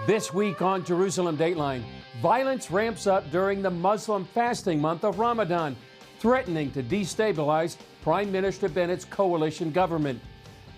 This week on Jerusalem Dateline, violence ramps up during the Muslim fasting month of Ramadan, threatening to destabilize Prime Minister Bennett's coalition government.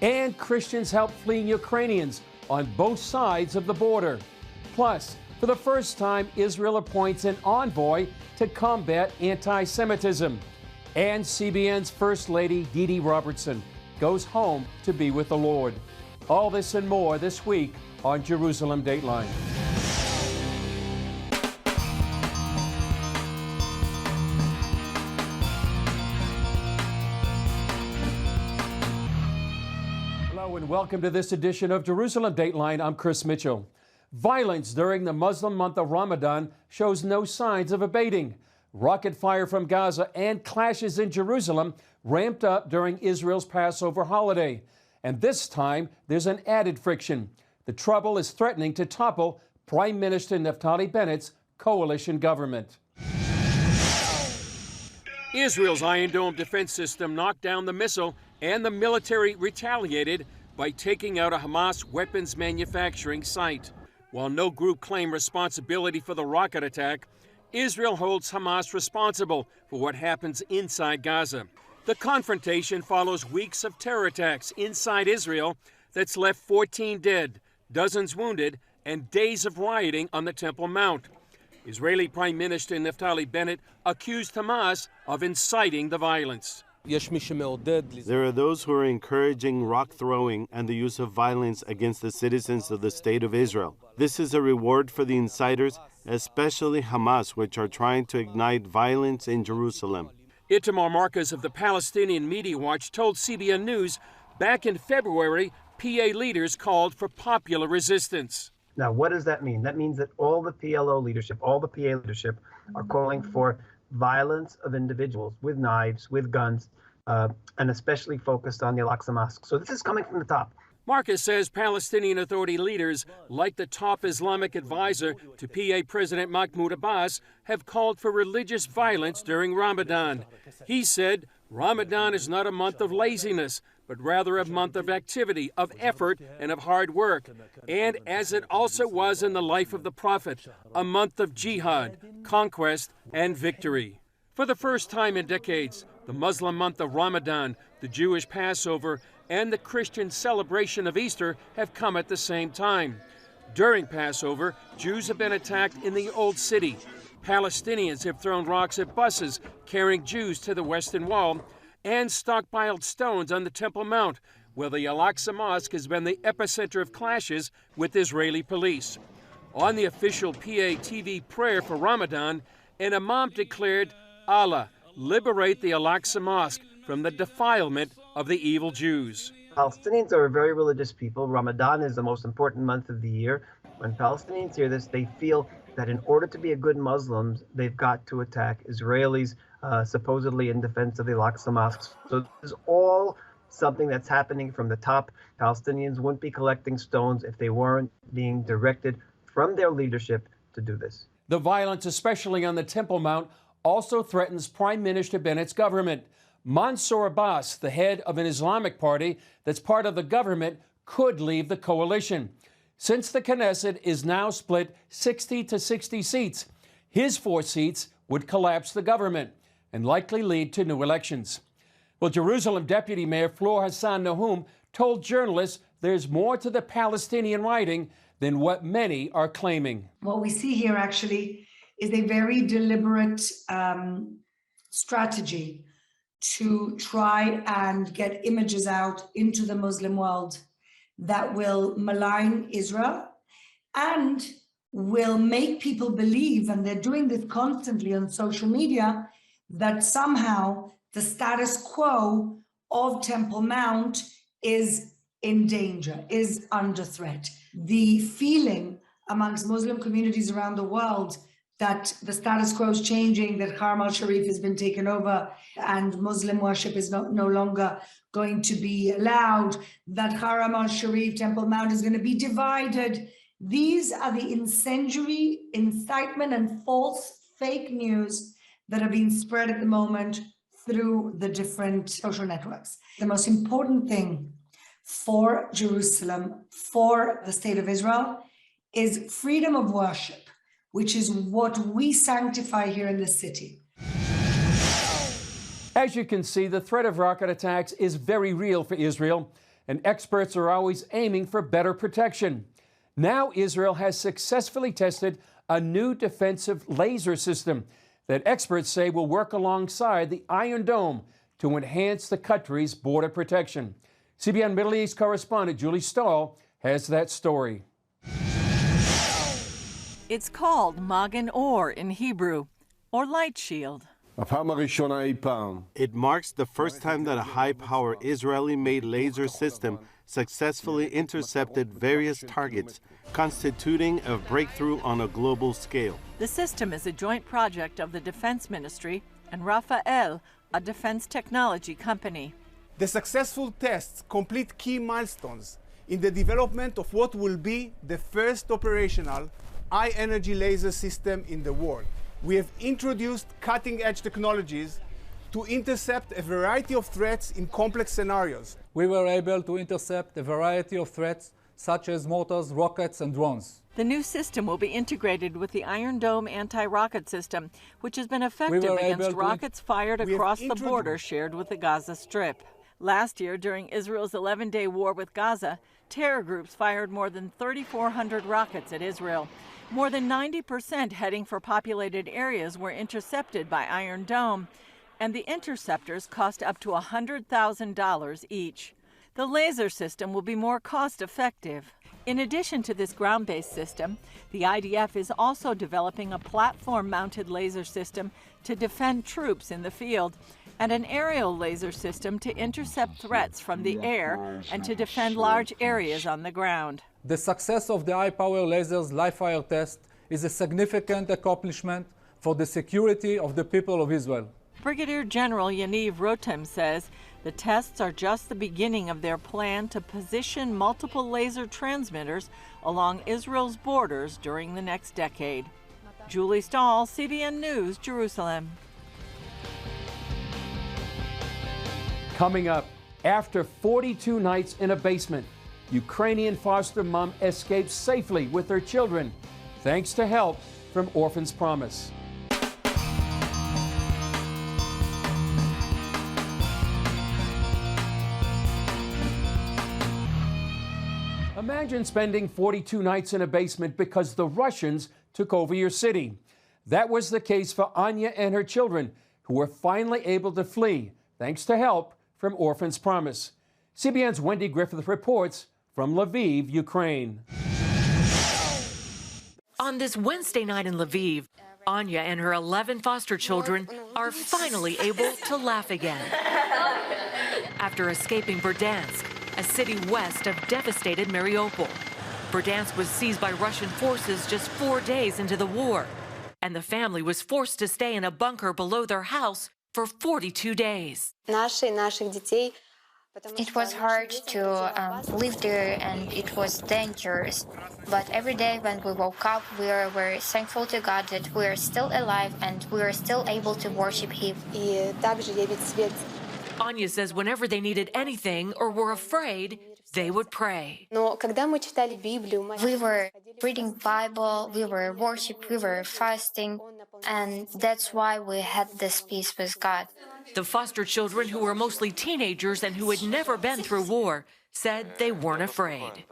And Christians help fleeing Ukrainians on both sides of the border. Plus, for the first time, Israel appoints an envoy to combat anti-Semitism. And CBN's First Lady, Dee Robertson, goes home to be with the Lord. All this and more this week on Jerusalem Dateline. Hello and welcome to this edition of Jerusalem Dateline. I'm Chris Mitchell. Violence during the Muslim month of Ramadan shows no signs of abating. Rocket fire from Gaza and clashes in Jerusalem ramped up during Israel's Passover holiday. And this time, there's an added friction. The trouble is threatening to topple Prime Minister Naftali Bennett's coalition government. Israel's Iron Dome defense system knocked down the missile, and the military retaliated by taking out a Hamas weapons manufacturing site. While no group claimed responsibility for the rocket attack, Israel holds Hamas responsible for what happens inside Gaza. The confrontation follows weeks of terror attacks inside Israel that's left 14 dead, dozens wounded, and days of rioting on the Temple Mount. Israeli Prime Minister Naftali Bennett accused Hamas of inciting the violence. There are those who are encouraging rock throwing and the use of violence against the citizens of the State of Israel. This is a reward for the inciters, especially Hamas, which are trying to ignite violence in Jerusalem. Itamar Marcus of the Palestinian Media Watch told CBN News back in February, PA leaders called for popular resistance. Now, what does that mean? That means that all the PLO leadership, all the PA leadership are calling for violence of individuals with knives, with guns, and especially focused on the Al-Aqsa Mosque. So this is coming from the top. Marcus says Palestinian Authority leaders, like the top Islamic advisor to PA President Mahmoud Abbas, have called for religious violence during Ramadan. He said Ramadan is not a month of laziness, but rather a month of activity, of effort, and of hard work. And as it also was in the life of the Prophet, a month of jihad, conquest, and victory. For the first time in decades, the Muslim month of Ramadan, the Jewish Passover, and the Christian celebration of Easter have come at the same time. During Passover, Jews have been attacked in the Old City. Palestinians have thrown rocks at buses carrying Jews to the Western Wall, and stockpiled stones on the Temple Mount, where the Al-Aqsa Mosque has been the epicenter of clashes with Israeli police. On the official PA TV prayer for Ramadan, an imam declared, Allah, liberate the Al-Aqsa Mosque from the defilement of the evil Jews. Palestinians are a very religious people. Ramadan is the most important month of the year. When Palestinians hear this, they feel that in order to be a good Muslims, they've got to attack Israelis, supposedly in defense of the Al-Aqsa Mosque. So this is all something that's happening from the top. Palestinians wouldn't be collecting stones if they weren't being directed from their leadership to do this. The violence, especially on the Temple Mount, also threatens Prime Minister Bennett's government. Mansour Abbas, the head of an Islamic party that's part of the government, could leave the coalition. Since the Knesset is now split 60 to 60 seats, his 4 seats would collapse the government and likely lead to new elections. Well, Jerusalem Deputy Mayor Flor Hassan Nahum told journalists there's more to the Palestinian rioting than what many are claiming. What we see here actually is a very deliberate strategy to try and get images out into the Muslim world that will malign Israel and will make people believe, and they're doing this constantly on social media, that somehow the status quo of Temple Mount is in danger, is under threat. The feeling amongst Muslim communities around the world that the status quo is changing, that Haram al-Sharif has been taken over and Muslim worship is no longer going to be allowed, that Haram al-Sharif, Temple Mount, is going to be divided. These are the incendiary, incitement, and false fake news that are being spread at the moment through the different social networks. The most important thing for Jerusalem, for the state of Israel, is freedom of worship, which is what we sanctify here in the city. As you can see, the threat of rocket attacks is very real for Israel, and experts are always aiming for better protection. Now Israel has successfully tested a new defensive laser system that experts say will work alongside the Iron Dome to enhance the country's border protection. CBN Middle East correspondent Julie Stahl has that story. It's called Magen Or in Hebrew, or light shield. It marks the first time that a high-power Israeli-made laser system successfully intercepted various targets, constituting a breakthrough on a global scale. The system is a joint project of the Defense Ministry and Rafael, a defense technology company. The successful tests complete key milestones in the development of what will be the first operational high-energy laser system in the world. We have introduced cutting-edge technologies to intercept a variety of threats in complex scenarios. We were able to intercept a variety of threats such as mortars, rockets, and drones. The new system will be integrated with the Iron Dome anti-rocket system, which has been effective against rockets fired across the border shared with the Gaza Strip. Last year, during Israel's 11-day war with Gaza, terror groups fired more than 3,400 rockets at Israel. More than 90% heading for populated areas were intercepted by Iron Dome, and the interceptors cost up to $100,000 each. The laser system will be more cost-effective. In addition to this ground-based system, the IDF is also developing a platform-mounted laser system to defend troops in the field, and an aerial laser system to intercept threats from the air and to defend large areas on the ground. The success of the high-power lasers live-fire test is a significant accomplishment for the security of the people of Israel. Brigadier General Yaniv Rotem says the tests are just the beginning of their plan to position multiple laser transmitters along Israel's borders during the next decade. Julie Stahl, CBN News, Jerusalem. Coming up, after 42 nights in a basement, Ukrainian foster mom escaped safely with her children, thanks to help from Orphans Promise. Imagine spending 42 nights in a basement because the Russians took over your city. That was the case for Anya and her children, who were finally able to flee, thanks to help from Orphans Promise. CBN's Wendy Griffith reports from Lviv, Ukraine. On this Wednesday night in Lviv, Anya and her 11 foster children are finally able to laugh again. After escaping Verdansk, a city west of devastated Mariupol. Verdansk was seized by Russian forces just 4 days into the war, and the family was forced to stay in a bunker below their house for 42 days. It was hard to live there, and it was dangerous. But every day when we woke up, we were thankful to God that we are still alive and we are still able to worship Him. Anya says whenever they needed anything or were afraid, they would pray. We were reading Bible, we were worship, we were fasting, and that's why we had this peace with God. The foster children, who were mostly teenagers and who had never been through war, said they weren't afraid.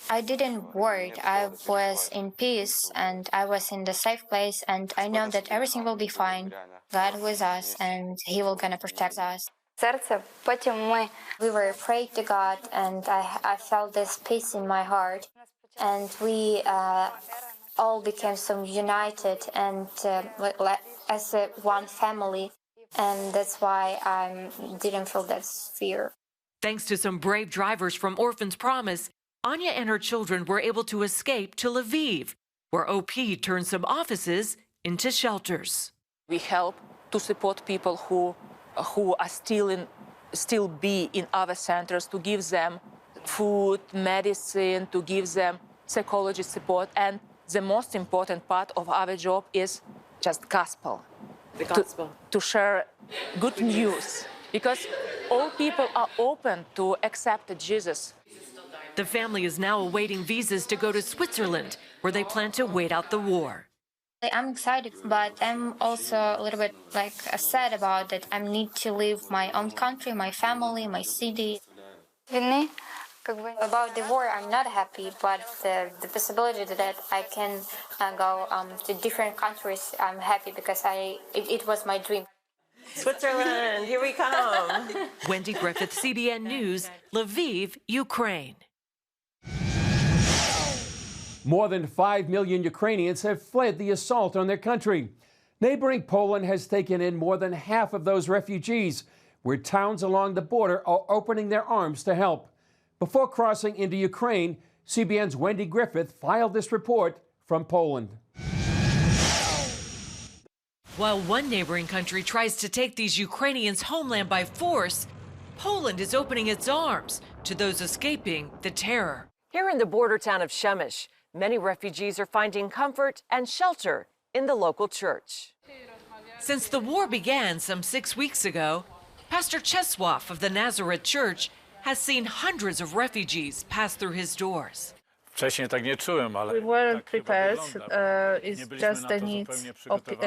I didn't worry. I was in peace and I was in the safe place, and I know that everything will be fine. God with us, and He will gonna protect us. We were praying to God, and I felt this peace in my heart, and we all became so united and as one family, and that's why I didn't feel that fear. Thanks to some brave drivers from Orphans Promise, Anya and her children were able to escape to Lviv, where OP turned some offices into shelters. We help to support people who are still be in other centers, to give them food, medicine, to give them psychology support. And the most important part of our job is just gospel. The gospel. To share good news, because all people are open to accept Jesus. The family is now awaiting visas to go to Switzerland, where they plan to wait out the war. I'm excited, but I'm also a little bit sad about that. I need to leave my own country, my family, my city. About the war, I'm not happy, but the possibility that I can go to different countries, I'm happy because it was my dream. Switzerland, here we come. Wendy Griffith, CBN News, Lviv, Ukraine. More than 5 million Ukrainians have fled the assault on their country. Neighboring Poland has taken in more than half of those refugees, where towns along the border are opening their arms to help. Before crossing into Ukraine, CBN's Wendy Griffith filed this report from Poland. While one neighboring country tries to take these Ukrainians' homeland by force, Poland is opening its arms to those escaping the terror. Here in the border town of Przemyśl, many refugees are finding comfort and shelter in the local church. Since the war began some 6 weeks ago, Pastor Czesław of the Nazareth Church has seen hundreds of refugees pass through his doors. We weren't prepared. It's just the needs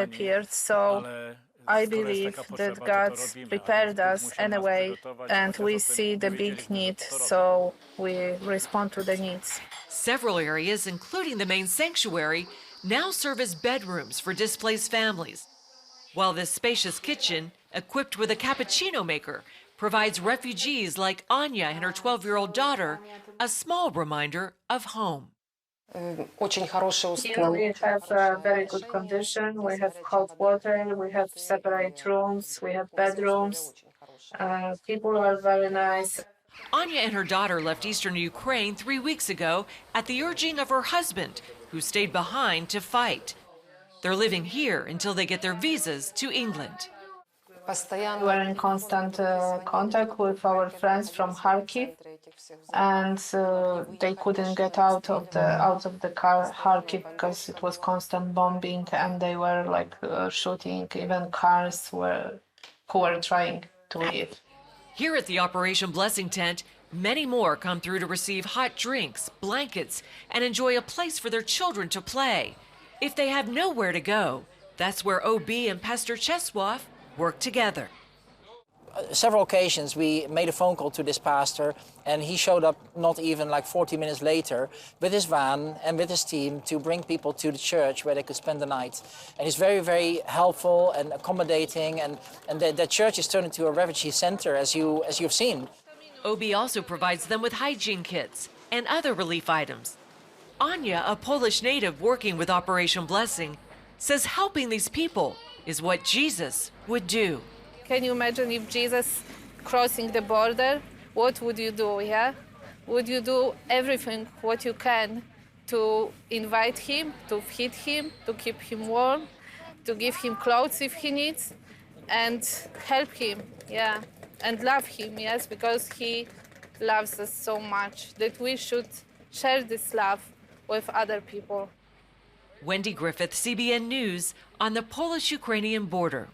appeared. So I believe that God prepared us anyway, and we see the big need, so we respond to the needs. Several areas, including the main sanctuary, now serve as bedrooms for displaced families, while this spacious kitchen, equipped with a cappuccino maker, provides refugees like Anya and her 12-year-old daughter a small reminder of home. Here we have a very good condition. We have cold water, we have separate rooms, we have bedrooms. People are very nice. Anya and her daughter left eastern Ukraine 3 weeks ago at the urging of her husband, who stayed behind to fight. They're living here until they get their visas to England. We were in constant contact with our friends from Kharkiv, and they couldn't get out of the Kharkiv because it was constant bombing, and they were shooting even cars who were trying to leave. Here at the Operation Blessing tent, many more come through to receive hot drinks, blankets, and enjoy a place for their children to play. If they have nowhere to go, that's where OB and Pastor Czesław work together. Several occasions we made a phone call to this pastor, and he showed up not even 40 minutes later with his van and with his team to bring people to the church where they could spend the night. And he's very, very helpful and accommodating, and the church is turned into a refugee center, as you've seen. OB also provides them with hygiene kits and other relief items. Anya, a Polish native working with Operation Blessing, says helping these people is what Jesus would do. Can you imagine if Jesus crossing the border? What would you do, yeah? Would you do everything what you can to invite him, to feed him, to keep him warm, to give him clothes if he needs, and help him, yeah, and love him, yes, because he loves us so much that we should share this love with other people. Wendy Griffith, CBN News, on the Polish-Ukrainian border.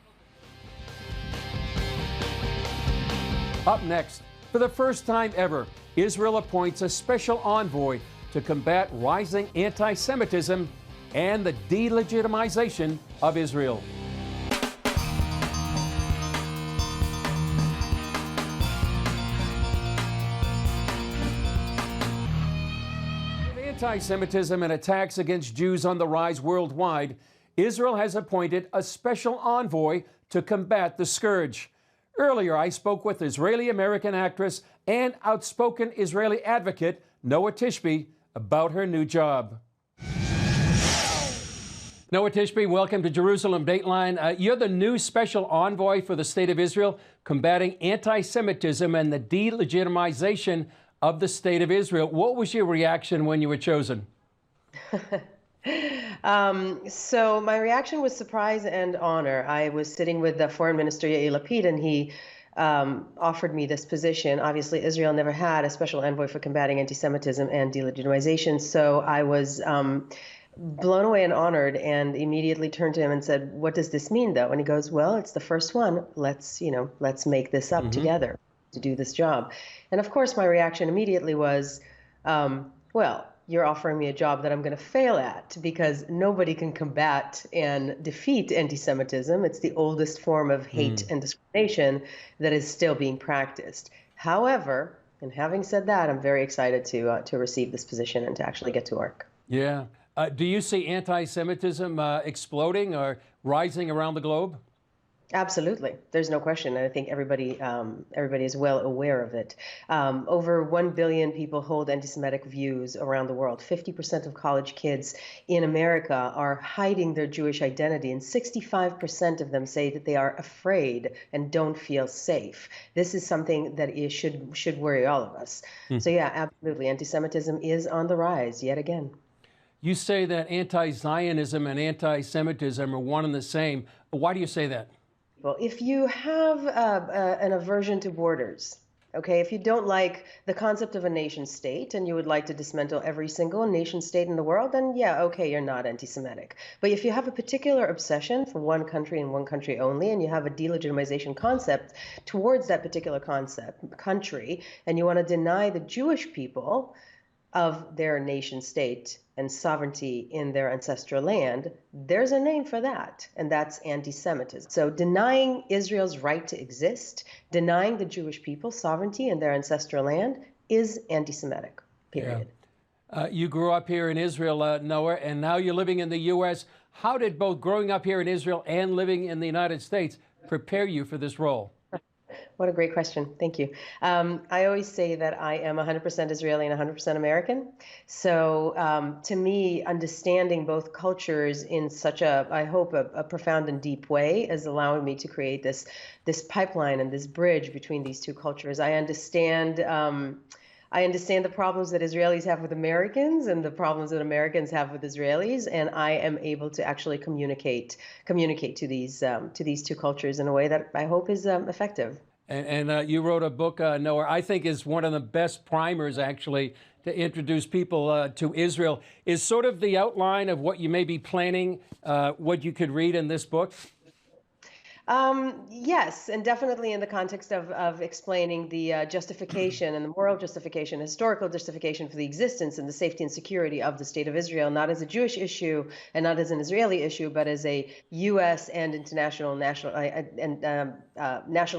Up next, for the first time ever, Israel appoints a special envoy to combat rising anti-Semitism and the delegitimization of Israel. Anti-Semitism and attacks against Jews on the rise worldwide, Israel has appointed a special envoy to combat the scourge. Earlier, I spoke with Israeli-American actress and outspoken Israeli advocate Noah Tishby about her new job. Noah Tishby, welcome to Jerusalem Dateline. You're the new special envoy for the State of Israel, combating anti-Semitism and the delegitimization of the State of Israel. What was your reaction when you were chosen? So my reaction was surprise and honor. I was sitting with the Foreign Minister Yair Lapid, and he offered me this position. Obviously, Israel never had a special envoy for combating anti-Semitism and delegitimization, so I was blown away and honored, and immediately turned to him and said, "What does this mean, though?" And he goes, "Well, it's the first one. Let's make this up together to do this job." And of course, my reaction immediately was, Well, you're offering me a job that I'm going to fail at because nobody can combat and defeat anti-Semitism. It's the oldest form of hate and discrimination that is still being practiced. However, and having said that, I'm very excited to receive this position and to actually get to work. Yeah. Do you see anti-Semitism exploding or rising around the globe? Absolutely. There's no question. And I think everybody is well aware of it. Over 1 billion people hold anti-Semitic views around the world. 50% of college kids in America are hiding their Jewish identity, and 65% of them say that they are afraid and don't feel safe. This is something that should worry all of us. So yeah, absolutely. Anti-Semitism is on the rise yet again. You say that anti-Zionism and anti-Semitism are one and the same. Why do you say that? Well, if you have an aversion to borders, okay, if you don't like the concept of a nation state and you would like to dismantle every single nation state in the world, then yeah, okay, you're not anti-Semitic. But if you have a particular obsession for one country and one country only, and you have a delegitimization concept towards that particular country, and you want to deny the Jewish people of their nation state and sovereignty in their ancestral land, there's a name for that, and that's anti-Semitism. So denying Israel's right to exist, denying the Jewish people sovereignty in their ancestral land is anti-Semitic, period. Yeah. You grew up here in Israel, Noah, and now you're living in the U.S. How did both growing up here in Israel and living in the United States prepare you for this role? What a great question. Thank you. I always say that I am 100% Israeli and 100% American. So to me, understanding both cultures in such a, I hope, a profound and deep way is allowing me to create this pipeline and this bridge between these two cultures. I understand the problems that Israelis have with Americans and the problems that Americans have with Israelis, and I am able to actually communicate to these two cultures in a way that I hope is effective. And you wrote a book, Noah, I think is one of the best primers, actually, to introduce people to Israel. Is sort of the outline of what you may be planning, what you could read in this book? Yes, and definitely in the context of explaining the justification and the moral justification, historical justification for the existence and the safety and security of the State of Israel, not as a Jewish issue and not as an Israeli issue, but as a U.S. and international national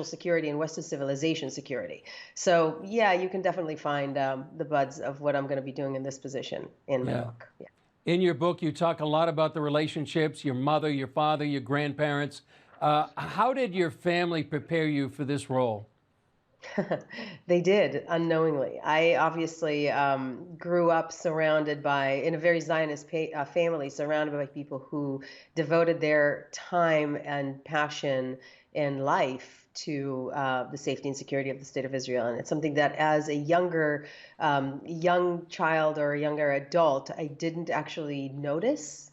security and Western civilization security. So yeah, you can definitely find the buds of what I'm going to be doing in this position in my book. Yeah. In your book, you talk a lot about the relationships, your mother, your father, your grandparents. How did your family prepare you for this role? They did, unknowingly. I obviously grew up in a very Zionist family, surrounded by people who devoted their time and passion and life to the safety and security of the State of Israel. And it's something that as a young child or a younger adult, I didn't actually notice.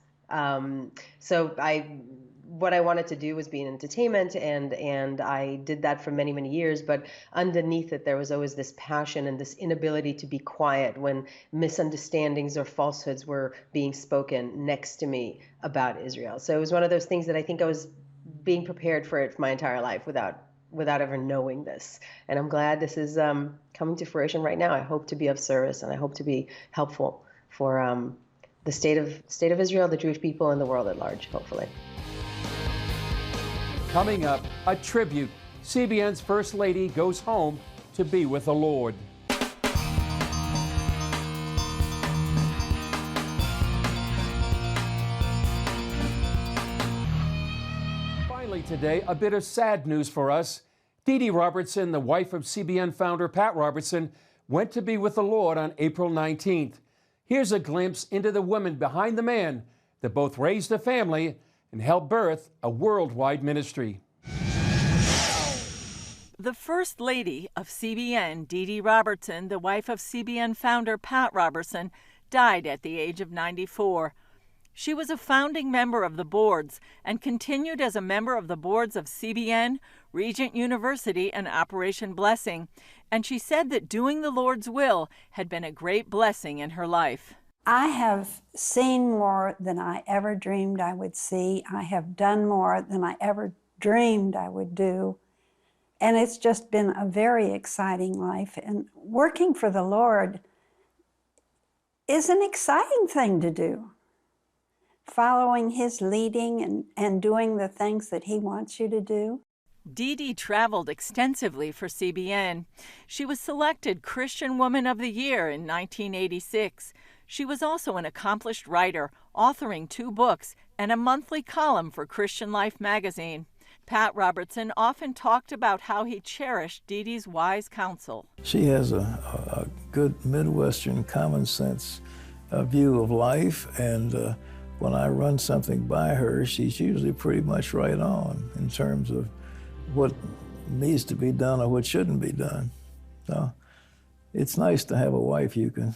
What I wanted to do was be in entertainment, and I did that for many, many years. But underneath it, there was always this passion and this inability to be quiet when misunderstandings or falsehoods were being spoken next to me about Israel. So it was one of those things that I think I was being prepared for it for my entire life without ever knowing this. And I'm glad this is coming to fruition right now. I hope to be of service, and I hope to be helpful for the state of Israel, the Jewish people, and the world at large, hopefully. Coming up, a tribute. CBN's First Lady goes home to be with the Lord. Finally today, a bit of sad news for us. Dee Dee Robertson, the wife of CBN founder Pat Robertson, went to be with the Lord on April 19th. Here's a glimpse into the woman behind the man that both raised a family and helped birth a worldwide ministry. The First Lady of CBN, Dee Dee Robertson, the wife of CBN founder Pat Robertson, died at the age of 94. She was a founding member of the boards and continued as a member of the boards of CBN, Regent University, and Operation Blessing. And she said that doing the Lord's will had been a great blessing in her life. I have seen more than I ever dreamed I would see. I have done more than I ever dreamed I would do. And it's just been a very exciting life. And working for the Lord is an exciting thing to do. Following his leading and doing the things that he wants you to do. Dee Dee traveled extensively for CBN. She was selected Christian Woman of the Year in 1986. She was also an accomplished writer, authoring 2 books and a monthly column for Christian Life magazine. Pat Robertson often talked about how he cherished Dee Dee's wise counsel. She has a good Midwestern common sense view of life, and when I run something by her, she's usually pretty much right on in terms of what needs to be done or what shouldn't be done. So it's nice to have a wife you can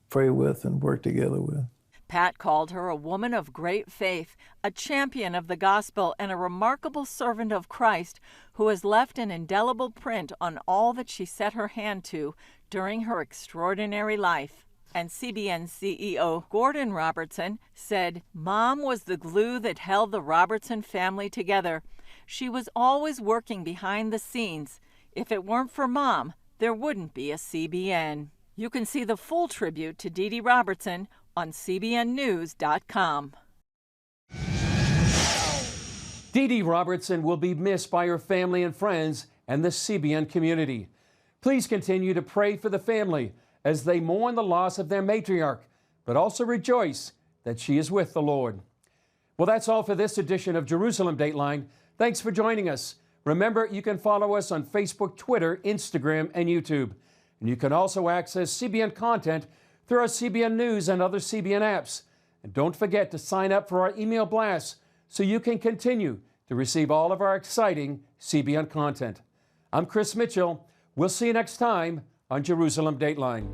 pray with and work together with. Pat called her a woman of great faith, a champion of the gospel, and a remarkable servant of Christ who has left an indelible print on all that she set her hand to during her extraordinary life. And CBN CEO Gordon Robertson said, "Mom was the glue that held the Robertson family together. She was always working behind the scenes. If it weren't for Mom, there wouldn't be a CBN." You can see the full tribute to Dee Dee Robertson on cbnnews.com. Dee Dee Robertson will be missed by her family and friends and the CBN community. Please continue to pray for the family as they mourn the loss of their matriarch, but also rejoice that she is with the Lord. Well, that's all for this edition of Jerusalem Dateline. Thanks for joining us. Remember, you can follow us on Facebook, Twitter, Instagram, and YouTube. And you can also access CBN content through our CBN News and other CBN apps. And don't forget to sign up for our email blasts so you can continue to receive all of our exciting CBN content. I'm Chris Mitchell. We'll see you next time on Jerusalem Dateline.